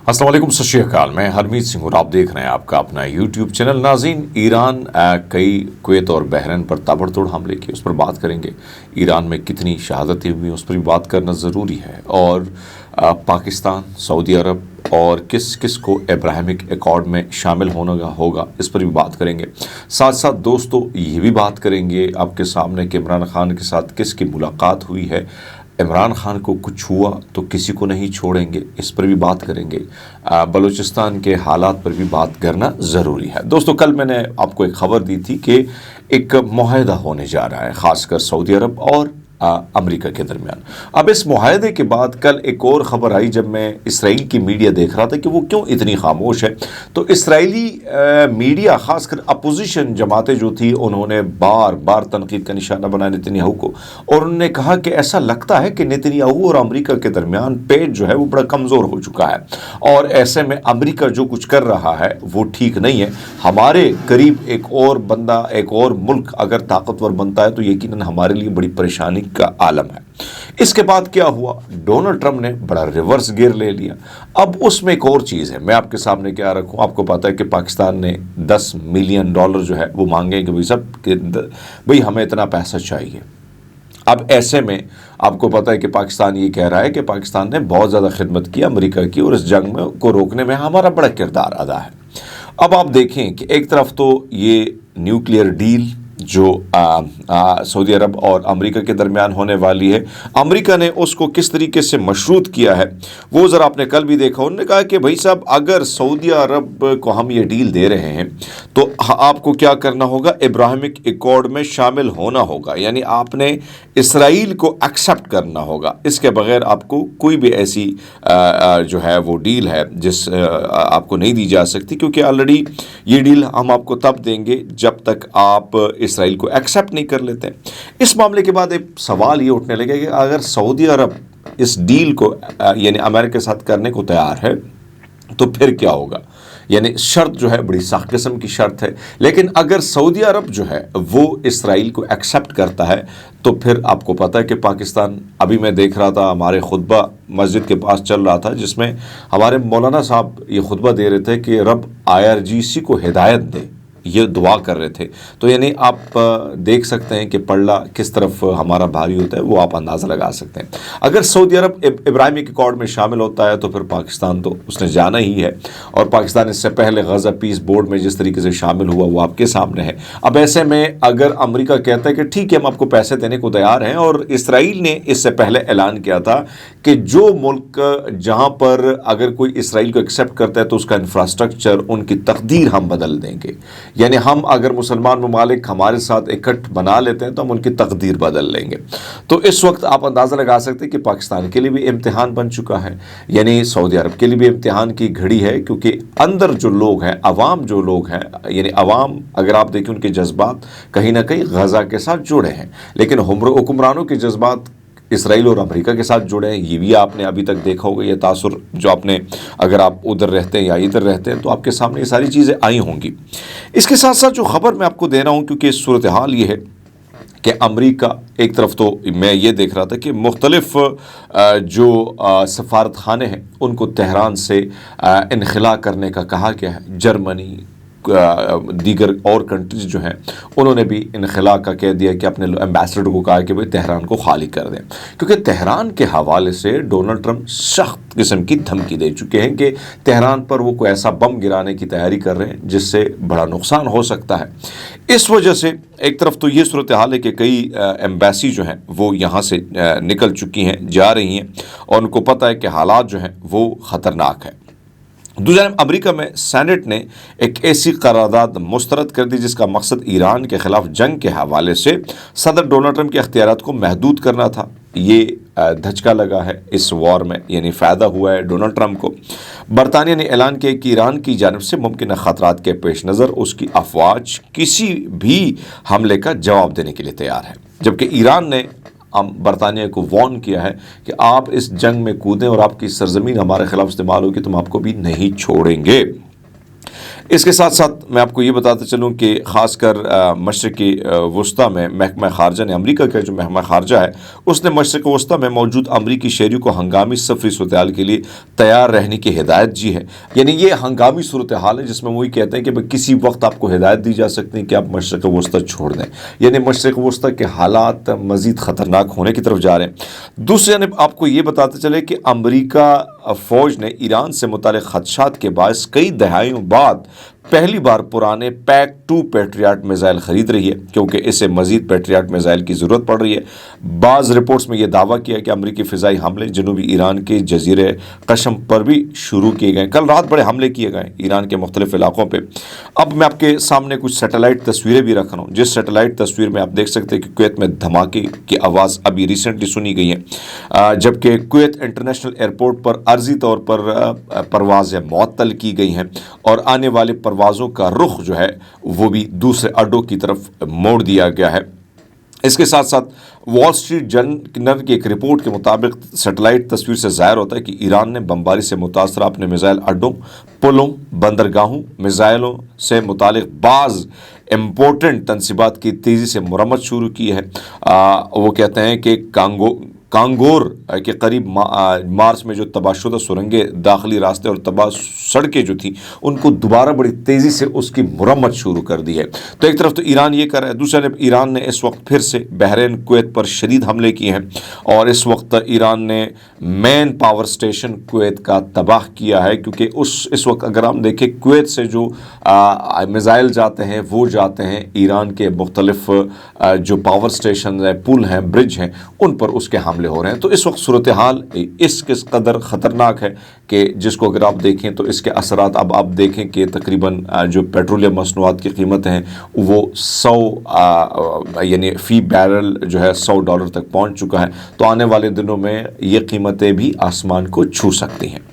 अस्सलाम वालेकुम, सत श्री अकाल। मैं हरमीत सिंह और आप देख रहे हैं आपका अपना यूट्यूब चैनल। नाज़रीन, ईरान कई कुवैत और बहरीन पर ताबड़तोड़ हमले किए, उस पर बात करेंगे। ईरान में कितनी शहादतें हुई उस पर भी बात करना ज़रूरी है। और पाकिस्तान, सऊदी अरब और किस किस को अब्राहमिक एकॉर्ड में शामिल होना होगा, इस पर भी बात करेंगे। साथ साथ दोस्तों ये भी बात करेंगे आपके सामने कि इमरान खान के साथ किसकी मुलाकात हुई है। इमरान खान को कुछ हुआ तो किसी को नहीं छोड़ेंगे, इस पर भी बात करेंगे। बलूचिस्तान के हालात पर भी बात करना ज़रूरी है। दोस्तों, कल मैंने आपको एक ख़बर दी थी कि एक मुआहदा होने जा रहा है, ख़ासकर सऊदी अरब और अमेरिका के दरमियान। अब इस मुआहदे के बाद कल एक और ख़बर आई, जब मैं इसराइल की मीडिया देख रहा था कि वो क्यों इतनी खामोश है। तो इसराइली मीडिया, ख़ासकर अपोजिशन जमातें जो थी, उन्होंने बार बार तनकीद का निशाना बनाया नेतन्याहू को, और उन्होंने कहा कि ऐसा लगता है कि नेतन्याहू और अमेरिका के दरमियान पेच जो है वो बड़ा कमज़ोर हो चुका है, और ऐसे में अमेरिका जो कुछ कर रहा है वो ठीक नहीं है। हमारे करीब एक और बंदा, एक और मुल्क अगर ताकतवर बनता है तो यकीनन हमारे लिए बड़ी परेशानी का आलम है। इसके बाद क्या हुआ, डोनाल्ड ट्रंप ने बड़ा रिवर्स गियर ले लिया। अब उसमें एक और चीज़ है, मैं आपके सामने क्या रखूं। आपको पता है कि पाकिस्तान ने $10 मिलियन जो है वो मांगे कि भाई हमें इतना पैसा चाहिए। अब ऐसे में आपको पता है कि पाकिस्तान ये कह रहा है कि पाकिस्तान ने बहुत ज़्यादा खिदमत की अमेरिका की, और इस जंग में को रोकने में हमारा बड़ा किरदार अदा है। अब आप देखें कि एक तरफ तो ये न्यूक्लियर डील जो सऊदी अरब और अमेरिका के दरमियान होने वाली है, अमेरिका ने उसको किस तरीके से मशरूत किया है वो ज़रा आपने कल भी देखा। उन्होंने कहा कि भाई साहब, अगर सऊदी अरब को हम ये डील दे रहे हैं तो आपको क्या करना होगा, अब्राहमिक एकॉर्ड में शामिल होना होगा, यानी आपने इसराइल को एक्सेप्ट करना होगा। इसके बगैर आपको कोई भी ऐसी जो है वो डील है जिस आपको नहीं दी जा सकती, क्योंकि ऑलरेडी ये डील हम आपको तब देंगे जब तक आप इसराइल को एक्सेप्ट नहीं कर लेते। इस मामले के बाद एक सवाल ये उठने लगे कि अगर सऊदी अरब इस डील को यानी अमेरिका के साथ करने को तैयार है तो फिर क्या होगा। यानी शर्त जो है बड़ी सख्त किस्म की शर्त है, लेकिन अगर सऊदी अरब जो है वो इसराइल को एक्सेप्ट करता है तो फिर आपको पता है कि पाकिस्तान, अभी मैं देख रहा था हमारे खुतबा मस्जिद के पास चल रहा था, जिसमें हमारे मौलाना साहब ये खुतबा दे रहे थे कि रब IRGC को हिदायत दे, ये दुआ कर रहे थे। तो यानी आप देख सकते हैं कि पल्ला किस तरफ हमारा भारी होता है, वो आप अंदाज़ा लगा सकते हैं। अगर सऊदी अरब अब्राहमिक एकॉर्ड में शामिल होता है तो फिर पाकिस्तान तो उसने जाना ही है, और पाकिस्तान इससे पहले गज़ा पीस बोर्ड में जिस तरीके से शामिल हुआ वो आपके सामने है। अब ऐसे में अगर अमेरिका कहता है कि ठीक है हम आपको पैसे देने को तैयार हैं, और इसराइल ने इससे पहले ऐलान किया था कि जो मुल्क जहाँ पर अगर कोई इसराइल को एक्सेप्ट करता है तो उसका इंफ्रास्ट्रक्चर, उनकी तकदीर हम बदल देंगे। यानी हम अगर मुसलमान ममालिक हमारे साथ इकट्ठ बना लेते हैं तो हम उनकी तकदीर बदल लेंगे। तो इस वक्त आप अंदाज़ा लगा सकते हैं कि पाकिस्तान के लिए भी इम्तिहान बन चुका है, यानी सऊदी अरब के लिए भी इम्तिहान की घड़ी है, क्योंकि अंदर जो लोग हैं, अवाम जो लोग हैं, यानी अवाम अगर आप देखें उनके जज्बात कहीं ना कहीं गज़ा के साथ जुड़े हैं, लेकिन हुक्मरानों के जज्बात इसराइल और अमेरिका के साथ जुड़े हैं। ये भी आपने अभी तक देखा होगा, ये तासुर जो आपने, अगर आप उधर रहते हैं या इधर रहते हैं तो आपके सामने ये सारी चीज़ें आई होंगी। इसके साथ साथ जो ख़बर मैं आपको दे रहा हूँ, क्योंकि सूरत हाल ये है कि अमेरिका एक तरफ तो मैं ये देख रहा था कि मुख्तलिफ जो सफारत खाने हैं उनको तेहरान से इनखला करने का कहा गया है। जर्मनी, दीगर और कंट्रीज जो हैं उन्होंने भी इनखला का कह दिया कि अपने एम्बेसडर को कहा कि भाई तेहरान को खाली कर दें, क्योंकि तेहरान के हवाले से डोनाल्ड ट्रंप सख्त किस्म की धमकी दे चुके हैं कि तेहरान पर वो कोई ऐसा बम गिराने की तैयारी कर रहे हैं जिससे बड़ा नुकसान हो सकता है। इस वजह से एक तरफ तो ये सूरत हाल है कि कई एम्बेसी जो हैं वो यहाँ से निकल चुकी हैं, जा रही हैं, और उनको पता है कि हालात जो हैं वो ख़तरनाक है। दूसरी जानब अमेरिका में सेनेट ने एक ऐसी करारदाद मुस्तरद कर दी जिसका मकसद ईरान के ख़िलाफ़ जंग के हवाले से सदर डोनाल्ड ट्रंप के अख्तियारात को महदूद करना था। ये धचका लगा है इस वॉर में, यानी फ़ायदा हुआ है डोनाल्ड ट्रंप को। बरतानिया ने ऐलान किया कि ईरान की जानिब से मुमकिन ख़तरात के पेश नज़र उसकी अफवाज किसी भी हमले का जवाब देने के लिए तैयार है, जबकि ईरान ने बरतानिया को वार्न किया है कि आप इस जंग में कूदें और आपकी सरजमीन हमारे खिलाफ इस्तेमाल होगी तो हम आपको भी नहीं छोड़ेंगे। इसके साथ साथ मैं आपको ये बताता चलूँ कि ख़ासकर मशरक़ी वस्ती में महकमा ख़ारजा ने, अमरीका का जो महकमा ख़ारजा है उसने मशरक़ वस्ती में मौजूद अमरीकी शहरियों को हंगामी सफरी सूरत के लिए तैयार रहने की हिदायत दी है। यानी ये हंगामी सूरत हाल है जिसमें वही कहते हैं कि भाई किसी वक्त आपको हिदायत दी जा सकती है कि आप मशरक़ वस्ती छोड़ दें। यानी मशरक़ वस्ती के हालात मज़ीद ख़तरनाक होने की तरफ जा रहे हैं। दूसरी जानब आपको ये बताते चले कि अमरीका फ़ौज ने ईरान से मुताल्लिक़ ख़दशात के बायस कई दहाइयों बाद पहली बार पुराने PAC-2 पैट्रियट मिज़ाइल ख़रीद रही है, क्योंकि इसे मज़ीद पैट्रियट मिज़ाइल की ज़रूरत पड़ रही है। बाज़ रिपोर्ट्स में यह दावा किया कि अमरीकी फ़िज़ाई हमले जनूबी ईरान के जज़ीरे कशम पर भी शुरू किए गए। कल रात बड़े हमले किए गए ईरान के मुख्तलिफ़ इलाक़ों पर। अब मैं आपके सामने कुछ सैटेलाइट तस्वीरें भी रख रहा हूँ, जिस सैटेलाइट तस्वीर में आप देख सकते हैं कि कुवैत में धमाके की आवाज़ अभी रिसेंटली सुनी गई है, जबकि कुवैत इंटरनेशनल एयरपोर्ट पर अर्जी तौर पर परवाज़ें मुअत्तल की गई हैं और आने वाले परवाज़ों का रुख जो है वो भी दूसरे अड्डों की तरफ मोड़ दिया गया है। इसके साथ साथ वॉल स्ट्रीट जर्नल की एक रिपोर्ट के मुताबिक सैटेलाइट तस्वीर से ज़ाहिर होता है कि ईरान ने बमबारी से मुतासर अपने मिज़ाइल अड्डों, पुलों, बंदरगाहों, मिज़ाइलों से मुतालिक बाज़ इम्पोर्टेंट तनसीबात की तेज़ी से मरम्मत शुरू की है। वो कहते हैं कि कांगोर के करीब मार्च में जो तबाहशुदा सुरंगें, दाखिली रास्ते और तबाह सड़कें जो थी उनको दोबारा बड़ी तेज़ी से उसकी मुरम्मत शुरू कर दी है। तो एक तरफ तो ईरान ये कर रहा है, दूसरी तरफ ईरान ने इस वक्त फिर से बहरीन, कुवैत पर शदीद हमले किए हैं और इस वक्त ईरान ने मेन पावर स्टेशन कुवैत का तबाह किया है, क्योंकि इस वक्त अगर हम देखें कुवैत से जो मिज़ाइल जाते हैं वो जाते हैं ईरान के मुख्तलिफ जो पावर स्टेशन हैं, पुल हैं, ब्रिज हैं, उन पर उसके हमले हो रहे हैं। तो इस वक्त सूरत हाल इस किस कदर ख़तरनाक है कि जिसको अगर आप देखें तो इसके असरात अब आप देखें कि तकरीबन जो पेट्रोलियम मसनूआत की कीमत हैं वो 100 यानी फ़ी बैरल जो है $100 तक पहुंच चुका है। तो आने वाले दिनों में ये कीमतें भी आसमान को छू सकती हैं।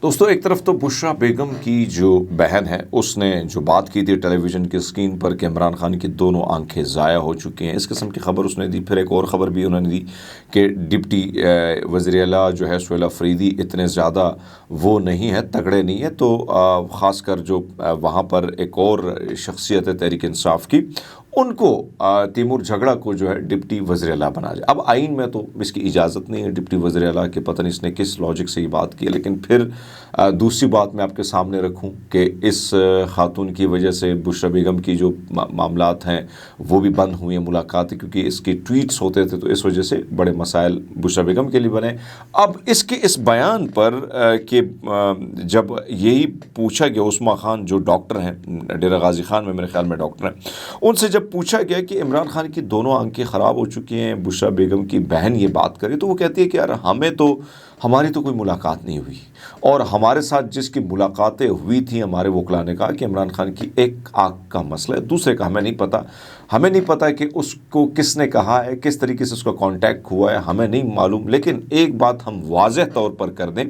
दोस्तों, एक तरफ तो बुशरा बेगम की जो बहन है उसने जो बात की थी टेलीविज़न की स्क्रीन पर कि इमरान खान की दोनों आंखें ज़ाया हो चुकी हैं, इस किस्म की ख़बर उसने दी। फिर एक और ख़बर भी उन्होंने दी कि डिप्टी वज़ीर आला जो है सुहेल अफरीदी इतने ज़्यादा वो नहीं है, तगड़े नहीं है, तो ख़ासकर जो वहाँ पर एक और शख्सियत है तहरीक इंसाफ की, उनको तैमूर झगड़ा को जो है डिप्टी वज़ीर आला बना जाए। अब आइन में तो इसकी इजाज़त नहीं है डिप्टी वज़ीर आला के, पता नहीं इसने किस लॉजिक से ये बात की है। लेकिन फिर दूसरी बात मैं आपके सामने रखूं कि इस खातून की वजह से बुशरा बेगम की जो मामलात हैं वो भी बंद हुई हैं, मुलाकातें, क्योंकि इसके ट्वीट्स होते थे तो इस वजह से बड़े मसाइल बुशरा बेगम के लिए बने। अब इसके इस बयान पर कि जब यही पूछा गया, उस्मा खान जो डॉक्टर हैं, डेरा गाजी खान में मेरे ख्याल में डॉक्टर हैं, उनसे जब पूछा गया कि इमरान खान की दोनों आंखें ख़राब हो चुकी हैं, बुशरा बेगम की बहन ये बात करे, तो वो कहती है कि यार हमारी तो कोई मुलाकात नहीं हुई, और हमारे साथ जिसकी मुलाकातें हुई थी हमारे वकला ने कहा कि इमरान खान की एक आँख का मसला है, दूसरे का हमें नहीं पता कि उसको किसने कहा है, किस तरीके से उसका कांटेक्ट हुआ है, हमें नहीं मालूम। लेकिन एक बात हम वाज़ेह तौर पर कर दें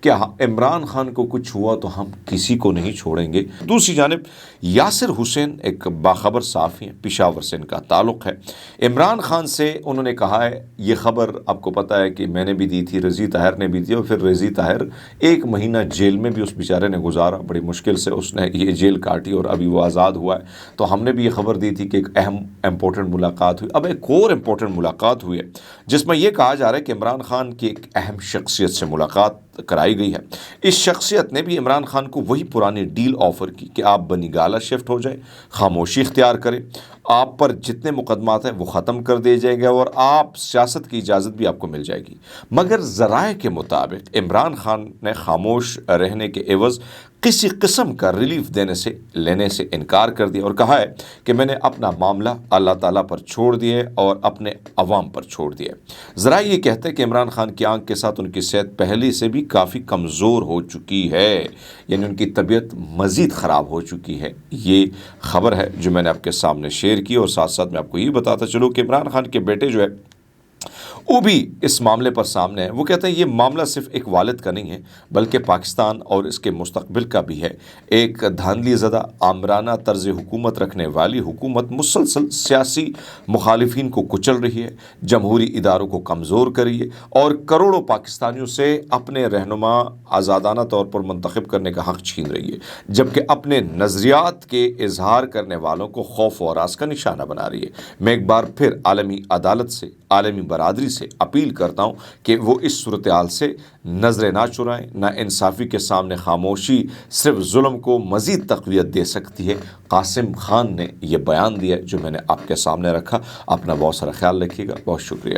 कि इमरान खान को कुछ हुआ तो हम किसी को नहीं छोड़ेंगे। दूसरी जानिब यासिर हुसैन एक बाखबर सहाफ़ी हैं, पेशावर से इनका ताल्लुक़ है। इमरान खान से उन्होंने कहा है, ये ख़बर आपको पता है कि मैंने भी दी थी, रज़ी ताहिर ने भी दी, और फिर रज़ी ताहिर 1 महीना जेल में भी उस बेचारे ने गुजारा, बड़ी मुश्किल से उसने ये जेल काटी और अभी वो आज़ाद हुआ है। तो हमने भी ये ख़बर दी थी कि एक अहम इम्पोर्टेंट मुलाकात हुई। अब एक और इम्पोर्टेंट मुलाकात हुई है जिसमें यह कहा जा रहा है कि इमरान खान की एक अहम शख्सियत से मुलाकात कराई गई है। इस शख्सियत ने भी इमरान खान को वही पुरानी डील ऑफ़र की कि आप बनीगाला शिफ्ट हो जाए, खामोशी इख्तियार करें, आप पर जितने मुकदमात हैं वो ख़त्म कर दिए जाएंगे और आप सियासत की इजाज़त भी आपको मिल जाएगी। मगर ज़राए के मुताबिक इमरान खान ने खामोश रहने के एवज़ किसी किस्म का रिलीफ लेने से इनकार कर दिया और कहा है कि मैंने अपना मामला अल्लाह ताला पर छोड़ दिए और अपने अवाम पर छोड़ दिए। ज़राए ये कहते हैं कि इमरान खान की आंख के साथ उनकी सेहत पहले से भी काफ़ी कमज़ोर हो चुकी है, यानी उनकी तबीयत मज़ीद ख़राब हो चुकी है। ये ख़बर है जो मैंने आपके सामने शेयर की। और साथ साथ मैं आपको ये बताता चलूँ कि इमरान खान के बेटे जो है وہ بھی اس معاملے پر سامنے ہے۔ وہ کہتے ہیں یہ معاملہ صرف ایک والد کا نہیں ہے بلکہ پاکستان اور اس کے مستقبل کا بھی ہے۔ ایک دھاندلی زدہ آمرانہ طرز حکومت رکھنے والی حکومت مسلسل سیاسی مخالفین کو کچل رہی ہے، جمہوری اداروں کو کمزور کر رہی ہے اور کروڑوں پاکستانیوں سے اپنے رہنما آزادانہ طور پر منتخب کرنے کا حق چھین رہی ہے، جبکہ اپنے نظریات کے اظہار کرنے والوں کو خوف و ہراس کا نشانہ بنا رہی ہے۔ میں ایک بار پھر عالمی عدالت سے، عالمی برادری سے اپیل کرتا ہوں کہ وہ اس صورتحال سے نظریں نہ چرائیں۔ نا انصافی کے سامنے خاموشی صرف ظلم کو مزید تقویت دے سکتی ہے۔ قاسم خان نے یہ بیان دیا جو میں نے آپ کے سامنے رکھا۔ اپنا بہت سارا خیال رکھیے گا۔ بہت شکریہ۔